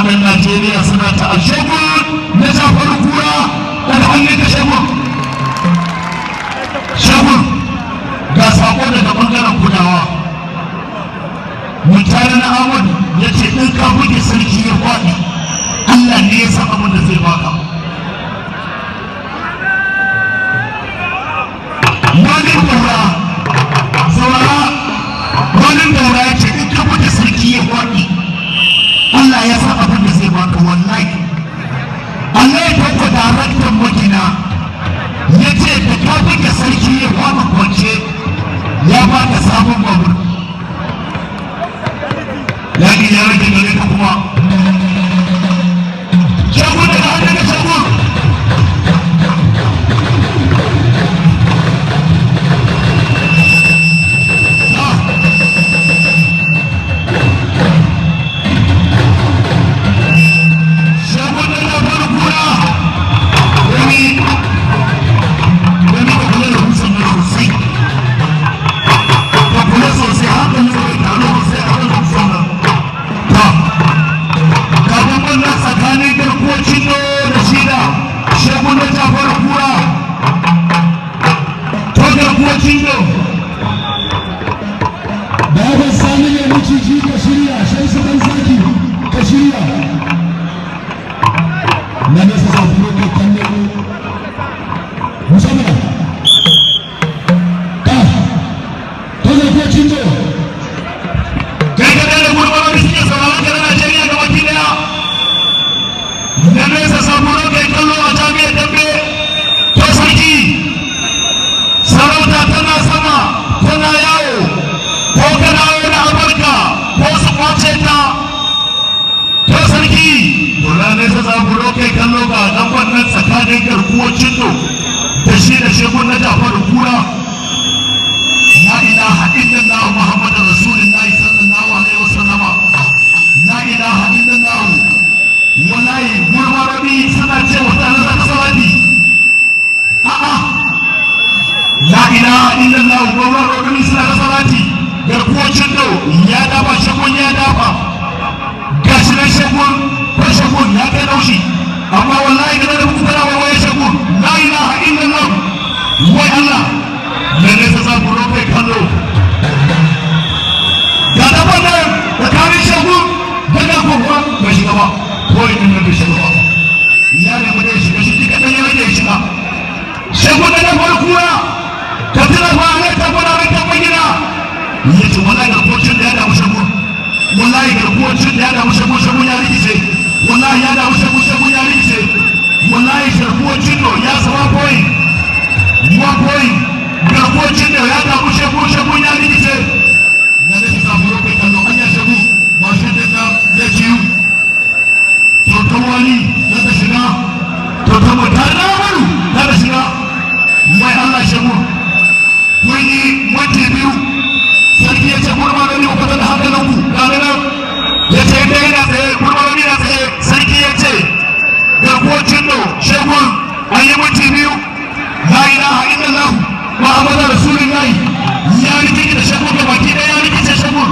mutanen Najeriya suna ta alshagun na Jafaru Kura daga hannun ka shagun ga sako daga bangaren kudawa. Mutane na Ahmadu ya ce in ka buge sarki ya faɗi Allah ne ya san abin da zai baka. Wani daura saurara, wani daura ya ce in ka buge sarki ya faɗi Allah ya san abin da zai baka. Wallahi Allah ya tanko daraktan magina ya ce da ka buge sarki ya faɗi kwance ya baka sabon babur. Lagi ya rage gare ka kuma shagun daga hannun da shagun. Shagun da na faru kura wani ka kula da musan na sosai, ka kula sosai hakan ne bai taro sosai a kan musan nan. Tsakanin garkuwacin da shida shagun da Jafaru Kura to garkuwacin da baban sani ne maciji ka shirya shan su ɗan zaki ka shirya na nesa zafi ne kalle musamman ka to garkuwacin da kai ka da gurbawa da suke sauraron ka na Najeriya ga baki daya da nesa saburo kai kallo a jami'ar dambe to sarki sarauta tana sama tana yawo ko kana wani abarka ko su kwace ta to sarki dole nesa saburo kai kallo ga dan wannan tsakanin garkuwar cindo da shi da shegun na Jafaru Kura. La ilaha illallah Muhammadur Rasulullahi sallallahu alaihi wasallama. La ilaha illallah. Wallahi gurmarabi suna ce mutane za ta salati. A'a la ilaha illallah gurmarabi suna ta salati. Garkuwacin do ya dafa shagun ya dafa gashi na shagun ko shagun ya kai daushi amma wallahi ga da kuka da wai shagun. La ilaha illallah wai Allah da ne sa ku roƙe kallo ga da wannan da kare shagun daga kofa ba shi gaba ko in nan da shiga ya ne mu da shiga shi kika dan yana da shiga shagun da farkuwa ka tira fa ne ta gona mai ta gina yace wallahi ga kocin da ya da shagun wallahi ga kocin da ya da shagun ya rikice wallahi ya da shagun ya rikice wallahi kocin do ya sawa point ga kocin da ya da shagun ya rikice na da shi samu roƙe kallo an ya shagu masu da ya ciyu to wani za ta shiga to ta mutane na wani za ta shiga mai Allah shagu kun yi wanke biyu sarki ya ce kurma da ne ku da hankalinku gane nan ya ce da yana tsaye kurma da yana tsaye sarki ya ce garkuwacin da shagun an yi wanke biyu la ilaha illallah Muhammadu Rasulullahi ya rikice da shagun da baki ɗaya ya rikice shagun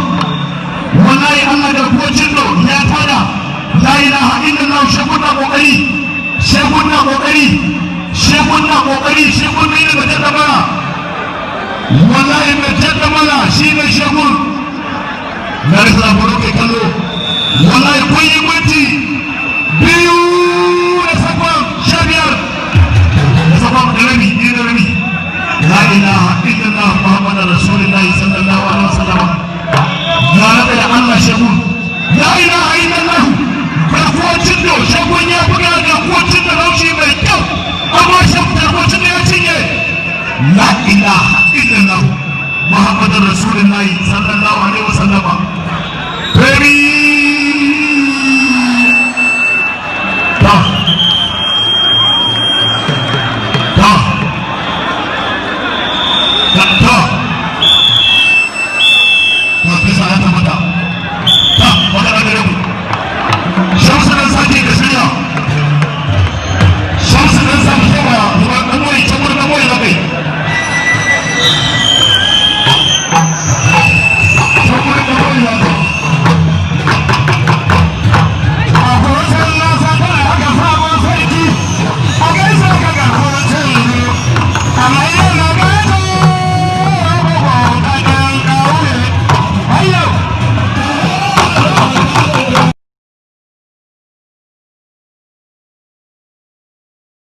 wallahi Allah garkuwacin da ya tada. La ilaha illallah shagun na kokari shagun na kokari shagun na kokari shagun ne da tabbara wallahi mai tabbara shi ne shagun na rasa boroke kallo wallahi kun yi minti biyu da sakon 15 da sakon da rabi ne da rabi. La ilaha illallah Muhammadu Rasulullahi sallallahu alaihi wasallam ya rabu da Allah shagun. La ilaha illallah garkuwacin da shagun ya buga garkuwacin da laushi mai kyau amma garkuwacin da ya cinye. La ilaha illallah Muhammadu Rasulullahi sallallahu alaihi wasallam